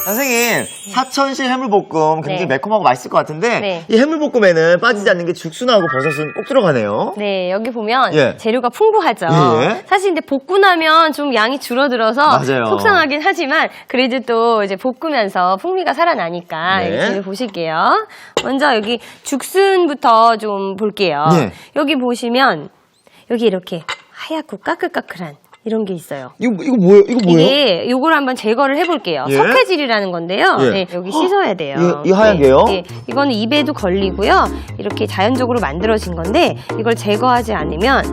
선생님, 사천시 해물볶음 굉장히 네. 매콤하고 맛있을 것 같은데 네. 이 해물볶음에는 빠지지 않는 게 죽순하고 버섯은 꼭 들어가네요. 네, 여기 보면 예. 재료가 풍부하죠. 예. 사실 근데 볶고 나면 좀 양이 줄어들어서 맞아요. 속상하긴 하지만 그래도 또 이제 볶으면서 풍미가 살아나니까 네. 여기 재료 보실게요. 먼저 여기 죽순부터 좀 볼게요. 네. 여기 보시면 여기 이렇게 하얗고 까끌까끌한 이런 게 있어요. 이거 뭐예요? 이거 뭐예요? 이게 요걸 한번 제거를 해볼게요. 예? 석회질이라는 건데요. 예. 네, 여기 씻어야 돼요. 이 하얀 게요? 네, 이거는 입에도 걸리고요. 이렇게 자연적으로 만들어진 건데 이걸 제거하지 않으면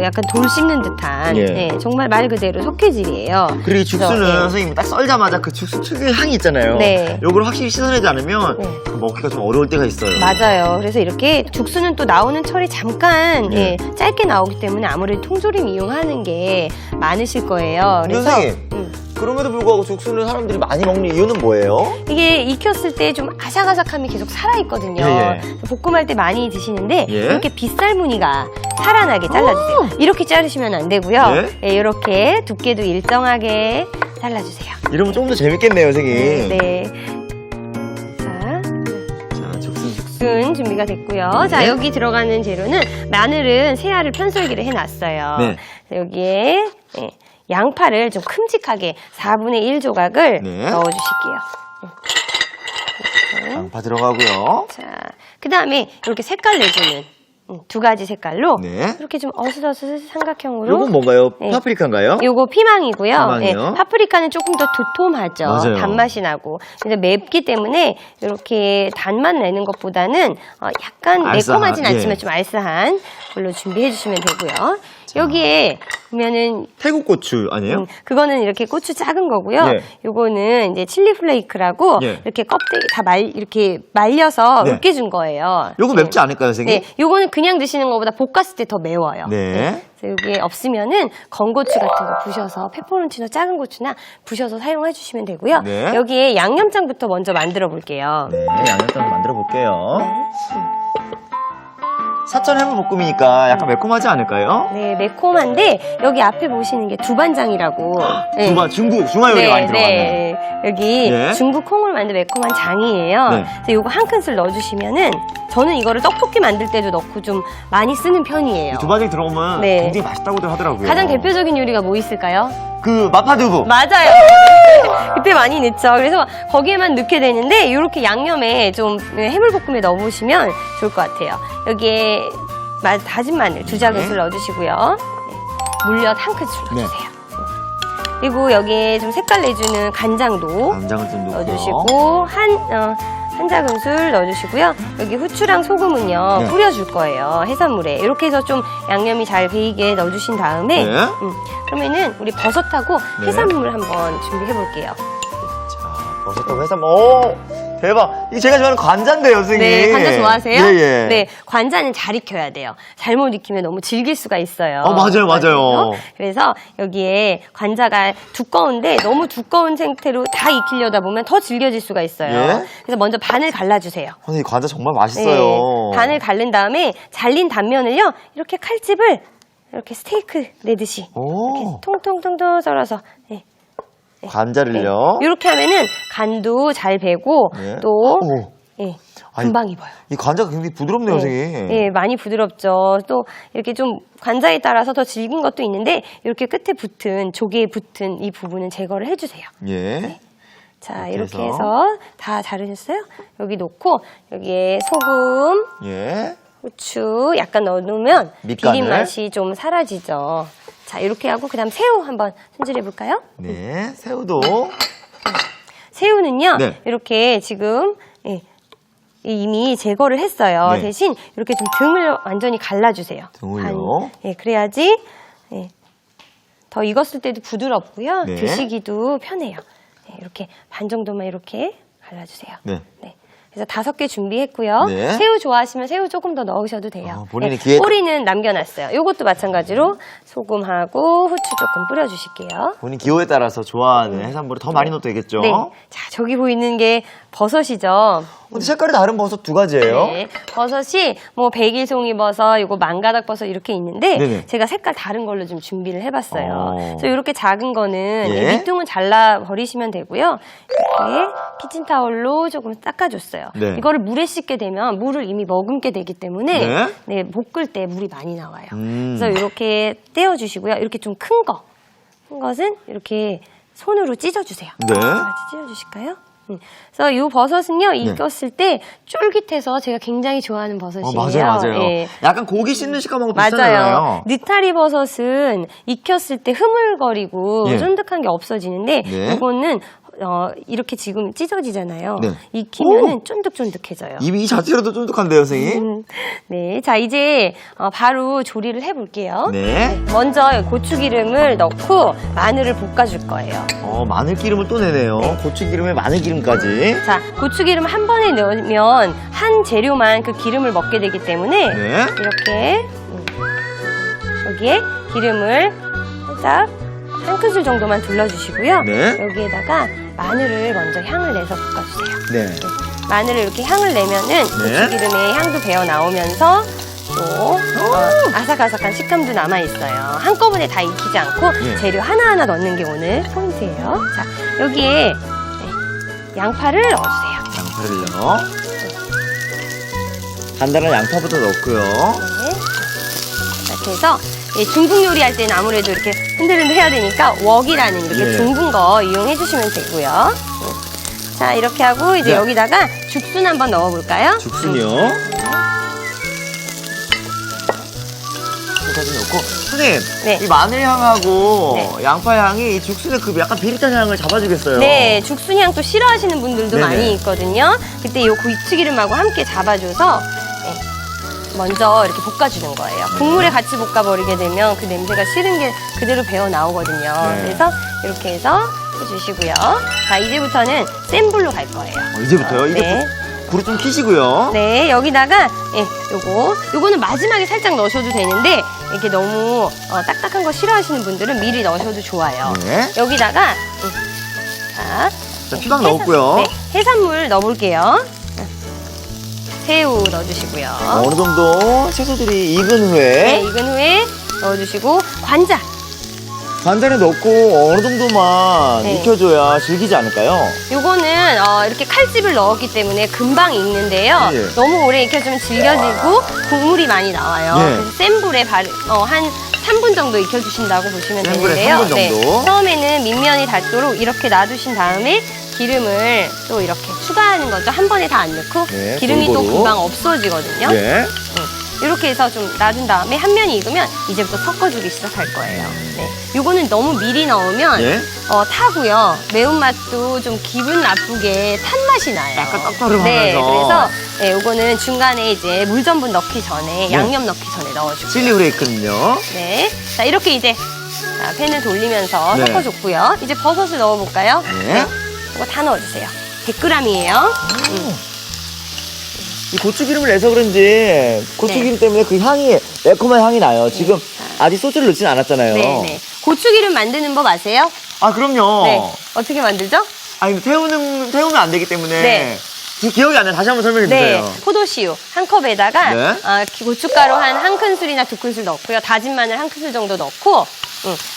약간 돌 씹는 듯한 예. 네, 정말 말 그대로 석회질이에요. 그리고 이 죽순은 그래서, 네. 선생님 딱 썰자마자 그 죽순 특유의 향이 있잖아요. 네. 요걸 확실히 씻어내지 않으면 네. 먹기가 좀 어려울 때가 있어요. 맞아요. 그래서 이렇게 죽순은 또 나오는 철이 잠깐 예. 짧게 나오기 때문에 아무래도 통조림 이용하는 게 많으실 거예요. 그래서 선생님, 그럼에도 불구하고 죽순을 사람들이 많이 먹는 이유는 뭐예요? 이게 익혔을 때 좀 아삭아삭함이 계속 살아있거든요. 예. 볶음할 때 많이 드시는데 예. 이렇게 빗살 무늬가 살아나게 잘라주세요. 이렇게 자르시면 안 되고요. 예? 이렇게 두께도 일정하게 잘라주세요. 이러면 조금 더 재밌겠네요, 선생님. 네. 자, 자, 죽순. 죽순 준비가 됐고요. 자, 네. 여기 들어가는 재료는 마늘은 새알을 편썰기를 해놨어요. 네. 여기에 양파를 좀 큼직하게 4분의 1 조각을 네. 넣어주실게요. 양파 들어가고요. 자, 그 다음에 이렇게 색깔 내주는 두 가지 색깔로 네. 이렇게 좀 어슷어슷 삼각형으로. 요건 뭔가요? 네. 파프리카인가요? 요거 피망이고요. 피망이요? 파프리카는 조금 더 두툼하죠. 맞아요. 단맛이 나고. 근데 맵기 때문에 이렇게 단맛 내는 것보다는 약간 알싸한, 매콤하진 않지만 예. 좀 알싸한 걸로 준비해 주시면 되고요. 여기에 보면은 태국 고추 아니에요? 그거는 이렇게 고추 작은 거고요. 예. 요거는 이제 칠리 플레이크라고 예. 이렇게 껍데기 다 이렇게 말려서 네. 으깨준 거예요. 요거 네. 맵지 않을까요, 선생님? 네, 요거는 그냥 드시는 것보다 볶았을 때 더 매워요. 네. 그래서 여기에 없으면은 건고추 같은 거 부셔서 페퍼론치노 작은 고추나 부셔서 사용해 주시면 되고요. 네. 여기에 양념장부터 먼저 만들어 볼게요. 네, 양념장 만들어 볼게요. 사천 해물볶음이니까 약간 매콤하지 않을까요? 네, 매콤한데 여기 앞에 보시는 게 두반장이라고. 네. 중화 요리 많이 들어가네요. 네. 여기 네. 중국 콩을 만든 매콤한 장이에요. 네. 그래서 요거 한 큰술 넣어주시면은 저는 이거를 떡볶이 만들 때도 넣고 좀 많이 쓰는 편이에요. 두바지 들어오면 네. 굉장히 맛있다고들 하더라고요. 가장 대표적인 요리가 뭐 있을까요? 그 마파두부. 맞아요. 그때 많이 넣죠. 그래서 거기에만 넣게 되는데 이렇게 양념에 좀 해물볶음에 넣어보시면 좋을 것 같아요. 여기에 다진 마늘 2작은술 넣어주시고요. 네. 물엿 한 큰술 네. 넣어주세요. 그리고 여기에 좀 색깔 내주는 간장도 간장을 좀 넣고요. 넣어주시고 한 작은술 넣어주시고요. 여기 후추랑 소금은요 네. 뿌려줄 거예요. 해산물에 이렇게 해서 좀 양념이 잘 배이게 넣어주신 다음에 네. 그러면은 우리 버섯하고 네. 해산물 한번 준비해 볼게요. 자, 버섯하고 해산물. 오, 대박. 이게 제가 좋아하는 관자인데요, 선생님. 네, 관자 좋아하세요? 예, 예. 네, 관자는 잘 익혀야 돼요. 잘못 익히면 너무 질길 수가 있어요. 맞아요. 그래서 여기에 관자가 두꺼운데 너무 두꺼운 상태로 다 익히려다 보면 더 질겨질 수가 있어요. 예? 그래서 먼저 반을 갈라주세요. 선생님, 관자 정말 맛있어요. 네, 반을 갈른 다음에 잘린 단면을요 이렇게 칼집을 이렇게 스테이크 내듯이 오, 통통통통 썰어서 관자를요. 이렇게 하면은 간도 잘 배고 네. 또 오. 금방 익어요. 이 관자가 굉장히 부드럽네요, 선생님. 네, 많이 부드럽죠. 또 이렇게 좀 관자에 따라서 더 질긴 것도 있는데 이렇게 끝에 붙은 조개에 붙은 이 부분은 제거를 해주세요. 예. 자, 이렇게 이렇게 해서 다 자르셨어요? 여기 놓고 여기에 소금, 예. 후추 약간 넣어놓으면 밑간을. 비린 맛이 좀 사라지죠. 자, 이렇게 하고 그다음 새우 한번 손질해 볼까요? 네, 새우도. 새우는요, 네. 이렇게 지금 이미 제거를 했어요. 네. 대신 이렇게 좀 등을 완전히 갈라주세요. 등을요? 그래야지 더 익었을 때도 부드럽고요. 네. 드시기도 편해요. 이렇게 반 정도만 이렇게 갈라주세요. 네. 그래서 5개 준비했고요. 네. 새우 좋아하시면 새우 조금 더 넣으셔도 돼요. 본인의 기회. 꼬리는 남겨놨어요. 이것도 마찬가지로 소금하고 후추 조금 뿌려주실게요. 본인 기호에 따라서 좋아하는 해산물을 더 많이 넣어도 되겠죠? 네. 자, 저기 보이는 게 버섯이죠. 근데 색깔이 다른 버섯 두 가지예요. 네. 버섯이 뭐 백일송이 버섯, 요거 망가닥 버섯 이렇게 있는데 네네. 제가 색깔 다른 걸로 좀 준비를 해봤어요. 어. 그래서 이렇게 작은 거는 예. 밑둥은 잘라 버리시면 되고요. 이렇게 키친타올로 조금 닦아줬어요. 네. 이거를 물에 씻게 되면 물을 이미 머금게 되기 때문에 네. 네, 볶을 때 물이 많이 나와요. 음. 그래서 이렇게 떼어주시고요. 이렇게 좀 큰 것은 이렇게 손으로 찢어주세요. 네. 같이 찢어주실까요? 그래서 이 버섯은요, 익었을 때 쫄깃해서 제가 굉장히 좋아하는 버섯이에요. 맞아요. 예. 약간 고기 씹는 식감하고 맞아요. 비슷하잖아요. 느타리 버섯은 익혔을 때 흐물거리고 예. 쫀득한 게 없어지는데 네. 이거는 이렇게 지금 찢어지잖아요. 네. 익히면은 쫀득쫀득해져요. 이 자체로도 쫀득한데요, 선생님? 네, 자 이제 바로 조리를 해볼게요. 네. 먼저 고추기름을 넣고 마늘을 볶아줄 거예요. 마늘 기름을 또 내네요. 고추기름에 마늘 기름까지. 자, 고추기름 한 번에 넣으면 한 재료만 그 기름을 먹게 되기 때문에 네. 이렇게 여기에 기름을 살짝 한 큰술 정도만 둘러주시고요. 네. 여기에다가 마늘을 먼저 향을 내서 볶아주세요. 네. 마늘을 이렇게 향을 내면은 고추기름에 향도 배어 나오면서 또 아삭아삭한 식감도 남아있어요. 한꺼번에 다 익히지 않고 예. 재료 하나하나 넣는 게 오늘 포인트예요. 자, 여기에 양파를 넣어주세요. 양파를요. 간단한 양파부터 넣고요. 네. 이렇게 해서 중국 요리할 때는 아무래도 이렇게 흔들흔들 해야 되니까 웍이라는 이렇게 예. 둥근 거 이용해 주시면 되고요. 자, 이렇게 하고 이제 네. 여기다가 죽순 한번 넣어볼까요? 죽순이요. 여기까지 넣고. 선생님, 네. 이 마늘 향하고 네. 양파 향이 이 죽순의 그 약간 비릿한 향을 잡아주겠어요. 네, 죽순 향 또 싫어하시는 분들도 네네. 많이 있거든요. 그때 이 고추기름하고 함께 잡아줘서 먼저 이렇게 볶아주는 거예요. 국물에 같이 볶아버리게 되면 그 냄새가 싫은 게 그대로 배어 나오거든요. 네. 그래서 이렇게 해서 해주시고요. 자, 이제부터는 센 불로 갈 거예요. 이제부터요? 이제 네. 불을 좀 켜시고요. 네, 여기다가 요거는 마지막에 살짝 넣으셔도 되는데 이렇게 너무 딱딱한 거 싫어하시는 분들은 미리 넣으셔도 좋아요. 네. 여기다가 자, 피망 넣었고요. 네, 해산물 넣어볼게요. 새우 넣어주시고요. 어느 정도 채소들이 익은 후에 네, 익은 후에 넣어주시고 관자. 간장에 넣고 어느 정도만 네. 익혀줘야 질기지 않을까요? 요거는 이렇게 칼집을 넣었기 때문에 금방 익는데요. 예. 너무 오래 익혀주면 질겨지고 국물이 많이 나와요. 예. 그래서 센 불에 한 3분 정도 익혀주신다고 보시면 센 불에 되는데요. 3분 정도. 처음에는 밑면이 닳도록 이렇게 놔두신 다음에 기름을 또 이렇게 추가하는 거죠. 한 번에 다 안 넣고 네, 기름이 또 골고루. 금방 없어지거든요. 예. 이렇게 해서 좀 놔둔 다음에 한 면이 익으면 이제부터 섞어주기 시작할 거예요. 네. 요거는 너무 미리 넣으면 예. 타고요. 매운맛도 좀 기분 나쁘게 탄 맛이 나요. 약간 떡떡하면서. 네, 그래서 요거는 중간에 이제 물 전분 넣기 전에 네. 양념 넣기 전에 넣어주고. 칠리 프레이크는요. 네. 자, 이렇게 이제 팬을 돌리면서 네. 섞어줬고요. 이제 버섯을 넣어볼까요? 네. 이거 다 넣어주세요. 100g이에요. 이 고추기름을 내서 그런지 고추기름 네. 때문에 그 향이 매콤한 향이 나요. 지금 아직 소스를 넣진 않았잖아요. 네네. 고추기름 만드는 법 아세요? 아 그럼요. 네. 어떻게 만들죠? 아니 태우면 안 되기 때문에 네. 지금 기억이 안 나요. 다시 한번 설명해 주세요. 네, 포도씨유 한 컵에다가 네. 고춧가루 한 큰술이나 2큰술 넣고요. 다진 마늘 한 큰술 정도 넣고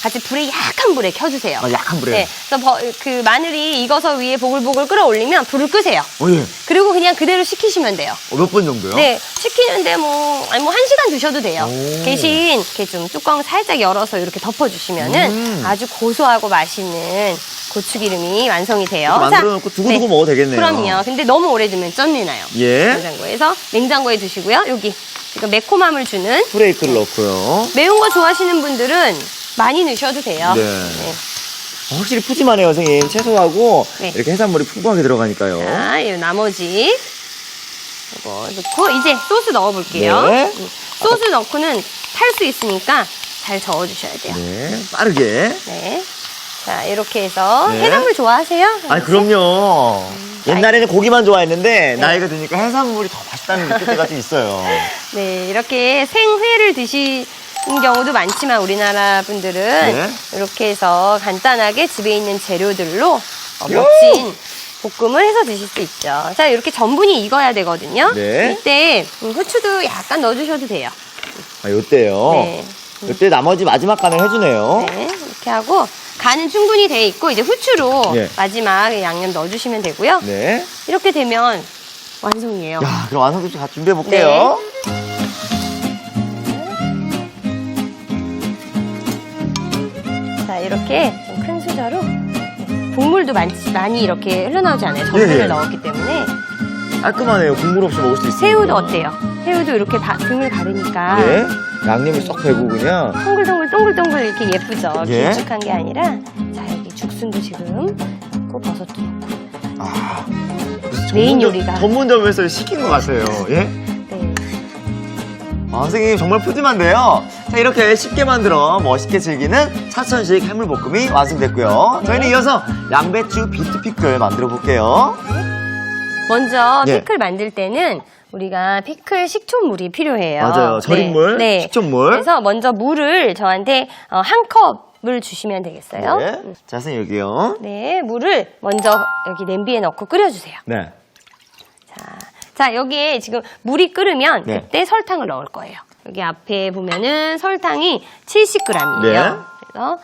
같이 불에 약한 불에 켜주세요. 약한 불에. 네, 그래서 그 마늘이 익어서 위에 보글보글 끓어올리면 불을 끄세요. 예. 그리고 그냥 그대로 식히시면 돼요. 몇 번 정도요? 네, 식히는데 뭐 1시간 두셔도 돼요. 오. 대신 이렇게 좀 뚜껑 살짝 열어서 이렇게 덮어주시면은 아주 고소하고 맛있는 고추기름이 완성이 돼요. 만들어 놓고 두고두고 먹어도 되겠네요. 그럼요. 근데 너무 오래 두면 쩐내 나요. 예. 냉장고에서 냉장고에 두시고요. 여기 지금 매콤함을 주는 프레이크를 넣고요. 매운 거 좋아하시는 분들은 많이 넣으셔도 돼요. 네. 확실히 푸짐하네요, 선생님. 채소하고 네. 이렇게 해산물이 풍부하게 들어가니까요. 자, 이 나머지 이거 넣고 이제 소스 넣어볼게요. 네. 소스 넣고는 탈 수 있으니까 잘 저어주셔야 돼요. 네, 빠르게. 네. 자, 이렇게 해서 네. 해산물 좋아하세요? 아니 그럼요. 옛날에는 고기만 좋아했는데 나이가 드니까 해산물이 더 맛있다는 느낄 때가 좀 있어요. 네, 이렇게 생회를 드시는 경우도 많지만 우리나라 분들은 네. 이렇게 해서 간단하게 집에 있는 재료들로 멋진 볶음을 해서 드실 수 있죠. 자, 이렇게 전분이 익어야 되거든요. 네. 이때 후추도 약간 넣어주셔도 돼요. 아, 요때요. 네. 요때 나머지 마지막 간을 해주네요. 네, 이렇게 하고 간은 충분히 돼 있고 이제 후추로 네. 마지막 양념 넣어주시면 되고요. 네. 이렇게 되면 완성이에요. 야, 그럼 완성도시 같이 준비해 볼게요. 자, 이렇게 좀 큰 수저로 국물도 많이 이렇게 흘러나오지 않아요. 전분을 예. 넣었기 때문에. 깔끔하네요. 국물 없이 먹을 수 있어요. 새우도 어때요? 새우도 이렇게 등을 가르니까 네. 양념이 쏙 배고 그냥. 동글동글 이렇게 예쁘죠. 예. 길쭉한 게 아니라 자, 여기 죽순도 지금 넣고 버섯도 넣고. 아. 메인 요리가. 전문점에서 시킨 것 같아요. 예? 네. 아, 선생님 정말 푸짐한데요. 자, 이렇게 쉽게 만들어 멋있게 즐기는 사천식 해물볶음이 완성됐고요. 저희는 이어서 양배추 비트 피클 만들어 볼게요. 먼저 예. 피클 만들 때는 우리가 피클 식초물이 필요해요. 맞아요. 절임물, 식초물. 그래서 먼저 물을 저한테 한 컵을 주시면 되겠어요. 네. 자, 선생님 여기요. 네, 물을 먼저 여기 냄비에 넣고 끓여주세요. 네. 자, 여기에 지금 물이 끓으면 네. 그때 설탕을 넣을 거예요. 여기 앞에 보면은 설탕이 70g이에요. 네. 그래서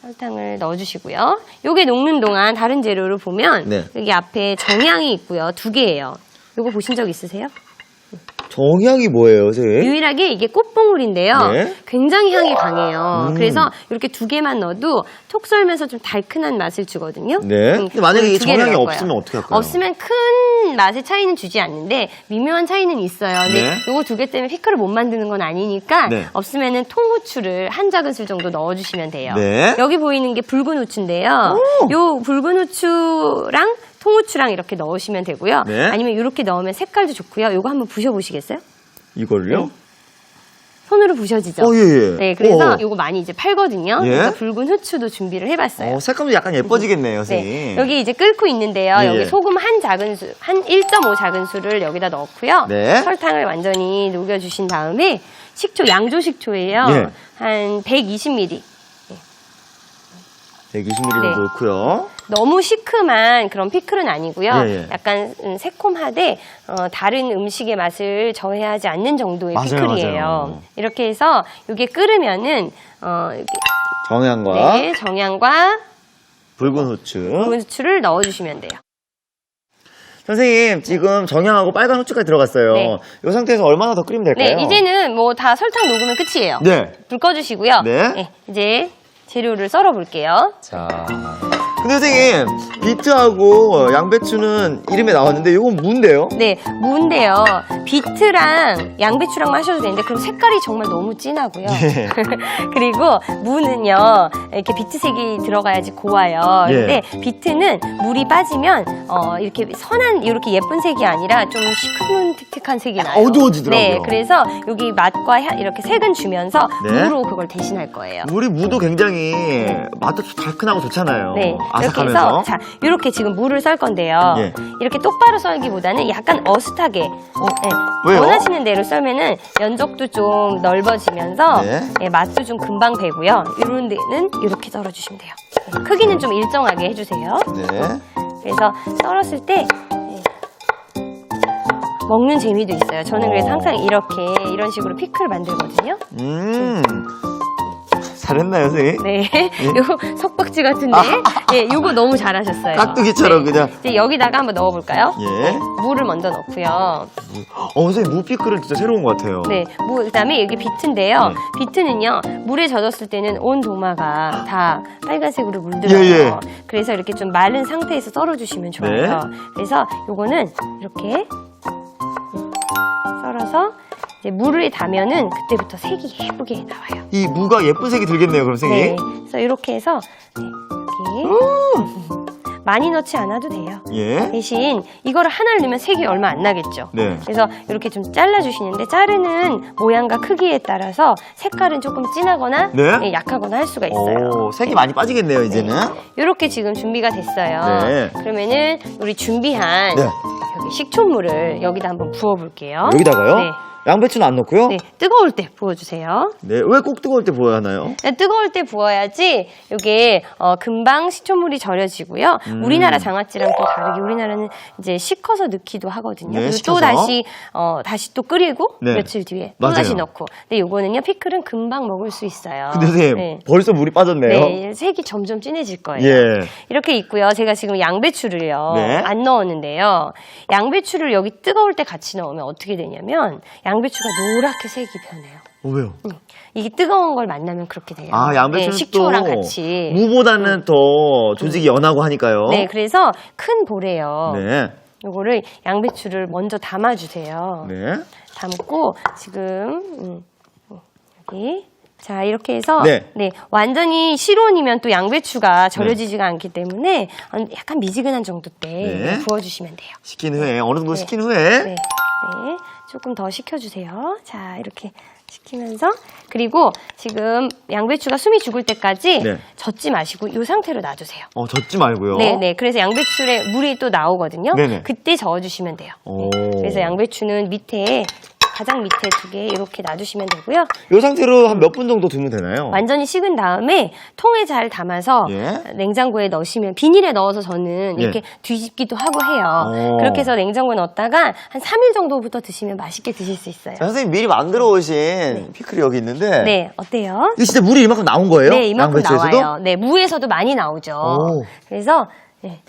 설탕을 넣어주시고요. 요게 녹는 동안 다른 재료를 보면 네. 여기 앞에 정향이 있고요. 2개예요. 요거 보신 적 있으세요? 정향이 뭐예요, 선생님? 유일하게 이게 꽃봉울인데요. 네. 굉장히 향이 강해요. 음. 그래서 이렇게 2개만 넣어도 톡 썰면서 좀 달큰한 맛을 주거든요. 네. 근데 만약에 이 2개를 정향이 넣을 없으면 거예요. 어떻게 할까요? 없으면 큰 맛의 차이는 주지 않는데 미묘한 차이는 있어요. 근데 네. 요거 2개 때문에 피클을 못 만드는 건 아니니까 네. 없으면은 통후추를 한 작은술 정도 넣어주시면 돼요. 네. 여기 보이는 게 붉은 후추인데요. 요 붉은 후추랑 통후추랑 이렇게 넣으시면 되고요. 네. 아니면 이렇게 넣으면 색깔도 좋고요. 요거 한번 부셔보시겠어요? 이걸요? 손으로 부셔지죠? 예, 예. 네, 그래서 어. 요거 많이 이제 팔거든요. 예? 그래서 붉은 후추도 준비를 해봤어요. 색감도 약간 예뻐지겠네요, 선생님. 네, 여기 이제 끓고 있는데요. 예, 여기 예. 소금 한 1.5 작은술을 여기다 넣고요. 네. 설탕을 완전히 녹여주신 다음에 식초, 양조 식초예요. 예. 한 120ml. 120ml 네. 넣고요. 너무 시큼한 그런 피클은 아니고요. 예, 예. 약간 새콤하되 다른 음식의 맛을 저해하지 않는 정도의 맞아요, 피클이에요. 맞아요. 이렇게 해서 이게 끓으면은 이렇게 정향과 네, 정향과 붉은 후추. 붉은 후추를 넣어주시면 돼요. 선생님, 지금 정향하고 빨간 후추까지 들어갔어요. 네. 이 상태에서 얼마나 더 끓이면 될까요? 네, 이제는 뭐 다 설탕 녹으면 끝이에요. 네. 불 꺼주시고요. 네. 이제 재료를 썰어 볼게요. 자. 근데 선생님, 비트하고 양배추는 이름에 나왔는데 이건 무인데요? 네, 무인데요. 비트랑 양배추랑 마셔도 되는데 그럼 색깔이 정말 너무 진하고요. 예. 그리고 무는요, 이렇게 비트색이 들어가야지 고와요. 예. 근데 비트는 물이 빠지면 이렇게 선한 이렇게 예쁜 색이 아니라 좀 시큰틱틱한 색이 나요. 어두워지더라고요. 네, 그래서 여기 맛과 이렇게 색은 주면서 네. 무로 그걸 대신할 거예요. 우리 무도 굉장히 맛도 달큰하고 좋잖아요. 네, 이렇게 아삭하면서. 해서 자, 이렇게 지금 물을 썰 건데요. 예. 이렇게 똑바로 썰기보다는 약간 어슷하게 네, 왜요? 원하시는 대로 썰면은 면적도 좀 넓어지면서 네. 네, 맛도 좀 금방 배고요. 이런 데는 이렇게 썰어주시면 돼요. 네, 크기는 좀 일정하게 해주세요. 네. 그래서 썰었을 때 먹는 재미도 있어요. 저는 그래서 항상 이런 식으로 피클 만들거든요. 잘했나요, 선생님? 네, 요거 석박지 같은데, 예, 요거 너무 잘하셨어요. 깍두기처럼 네. 그냥. 이제 여기다가 한번 넣어볼까요? 예. 물을 먼저 넣고요. 선생님, 무피클은 진짜 새로운 것 같아요. 네, 그다음에 여기 비트인데요. 네. 비트는요, 물에 젖었을 때는 온 도마가 다 빨간색으로 물들어요. 예, 예. 그래서 이렇게 좀 마른 상태에서 썰어주시면 좋아요. 네. 그래서 요거는 이렇게 썰어서 이제 물에 닿으면은 그때부터 색이 예쁘게 나와요. 이 무가 예쁜 색이 들겠네요, 그럼 선생님. 네, 그래서 이렇게 해서 이렇게 많이 넣지 않아도 돼요. 예. 대신 이거를 하나를 넣으면 색이 얼마 안 나겠죠. 네. 그래서 이렇게 좀 잘라주시는데 자르는 모양과 크기에 따라서 색깔은 조금 진하거나 네? 예, 약하거나 할 수가 있어요. 색이 많이 빠지겠네요, 이제는. 이렇게 지금 준비가 됐어요. 네. 그러면은 우리 준비한 네. 여기 식초물을 여기다 한번 부어볼게요. 여기다가요? 네. 양배추는 안 넣고요? 네, 뜨거울 때 부어주세요. 네, 왜 꼭 뜨거울 때 부어야 하나요? 네, 뜨거울 때 부어야지 이게 금방 식초물이 절여지고요. 우리나라 장아찌랑 또 다르게 우리나라는 이제 식혀서 넣기도 하거든요. 네, 그리고 식혀서. 또 다시 또 끓이고 네. 며칠 뒤에 또 맞아요. 다시 넣고. 근데 요거는요 피클은 금방 먹을 수 있어요. 근데 선생님, 네. 벌써 물이 빠졌네요. 네, 색이 점점 진해질 거예요. 예. 이렇게 있고요. 제가 지금 양배추를요 네. 안 넣었는데요. 양배추를 여기 뜨거울 때 같이 넣으면 어떻게 되냐면 양배추가 노랗게 색이 변해요. 왜요? 이게 뜨거운 걸 만나면 그렇게 돼요. 아, 양배추는 네, 식초랑 또 같이. 무보다는 더 조직이 연하고 하니까요. 네, 그래서 큰 볼에요. 네. 요거를 양배추를 먼저 담아주세요. 네. 담고 지금 여기 자 이렇게 해서 네. 완전히 실온이면 또 양배추가 절여지지가 않기 때문에 약간 미지근한 정도 때 네. 부어주시면 돼요. 식힌 후에, 어느 정도 네. 식힌 후에. 네, 조금 더 식혀주세요. 자 이렇게 식히면서 그리고 지금 양배추가 숨이 죽을 때까지 네. 젓지 마시고 이 상태로 놔두세요. 젓지 말고요. 네네. 그래서 양배추에 물이 또 나오거든요. 네네. 그때 저어주시면 돼요. 오. 네. 그래서 양배추는 밑에 가장 밑에 2개 이렇게 놔두시면 되고요. 이 상태로 한 몇 분 정도 두면 되나요? 완전히 식은 다음에 통에 잘 담아서 예. 냉장고에 넣으시면 비닐에 넣어서 저는 예. 이렇게 뒤집기도 하고 해요. 오. 그렇게 해서 냉장고에 넣었다가 한 3일 정도부터 드시면 맛있게 드실 수 있어요. 선생님 미리 만들어 오신 피클이 여기 있는데. 네, 어때요? 이게 진짜 물이 이만큼 나온 거예요? 네, 이만큼 양배추에서도? 나와요. 네, 무에서도 많이 나오죠. 오. 그래서 네.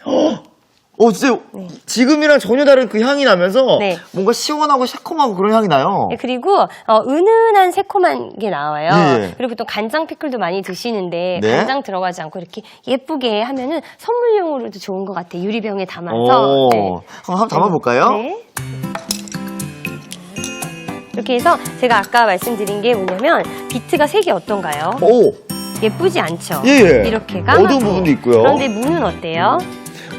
진짜 지금이랑 전혀 다른 그 향이 나면서 네. 뭔가 시원하고 새콤하고 그런 향이 나요. 네, 그리고 은은한 새콤한 게 나와요. 예. 그리고 또 간장 피클도 많이 드시는데 네. 간장 들어가지 않고 이렇게 예쁘게 하면은 선물용으로도 좋은 것 같아요. 유리병에 담아서. 오. 네. 한번 담아볼까요? 네. 이렇게 해서 제가 아까 말씀드린 게 뭐냐면 비트가 색이 어떤가요? 오. 예쁘지 않죠? 예. 이렇게 까맣고. 어두운 부분도 있고요. 그런데 무는 어때요?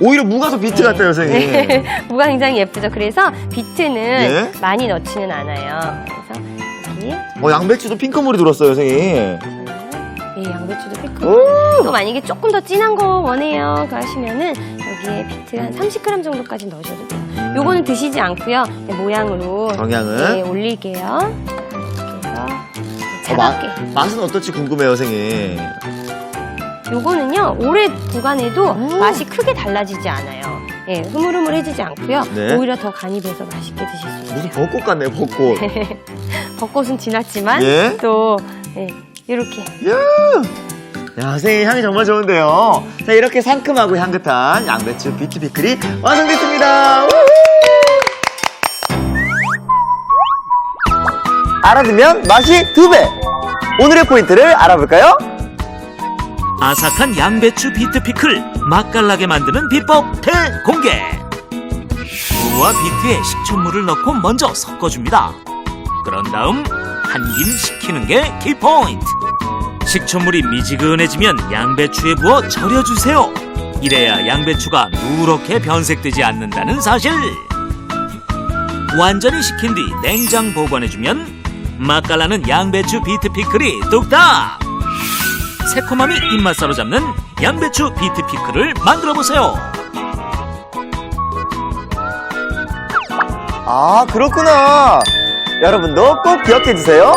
오히려 무가 더 비트 같아요, 선생님. 네. 무가 굉장히 예쁘죠. 그래서 비트는 예. 많이 넣지는 않아요. 그래서 여기 양배추도 핑크물이 들었어요, 선생님. 네, 양배추도 피클. 오. 또 만약에 조금 더 진한 거 원해요. 그 하시면은 여기에 비트 한 30g 정도까지 넣으셔도 돼요. 요거는 드시지 않고요. 네, 모양으로 정량은? 네, 올릴게요. 이렇게 해서 차갑게. 맛은 어떨지 궁금해요, 선생님. 요거는요 오래 보관해도 맛이 크게 달라지지 않아요. 예, 흐물흐물해지지 않고요. 네. 오히려 더 간이 배서 맛있게 드실 수 있어요. 무슨 벚꽃 같네요, 벚꽃. 벚꽃은 지났지만 예. 또 이렇게 야, 선생님 향이 정말 좋은데요. 자, 이렇게 상큼하고 향긋한 양배추 비트 피클이 완성됐습니다. 우후! 알아두면 맛이 2배. 오늘의 포인트를 알아볼까요? 아삭한 양배추 비트 피클 맛깔나게 만드는 비법 대공개. 무와 비트에 식초물을 넣고 먼저 섞어줍니다. 그런 다음 한 김 식히는 게 키포인트. 식초물이 미지근해지면 양배추에 부어 절여주세요. 이래야 양배추가 누렇게 변색되지 않는다는 사실. 완전히 식힌 뒤 냉장 보관해주면 맛깔나는 양배추 비트 피클이 뚝딱. 새콤함이 입맛 사로잡는 양배추 비트 피클을 만들어보세요. 아, 그렇구나. 여러분도 꼭 기억해주세요.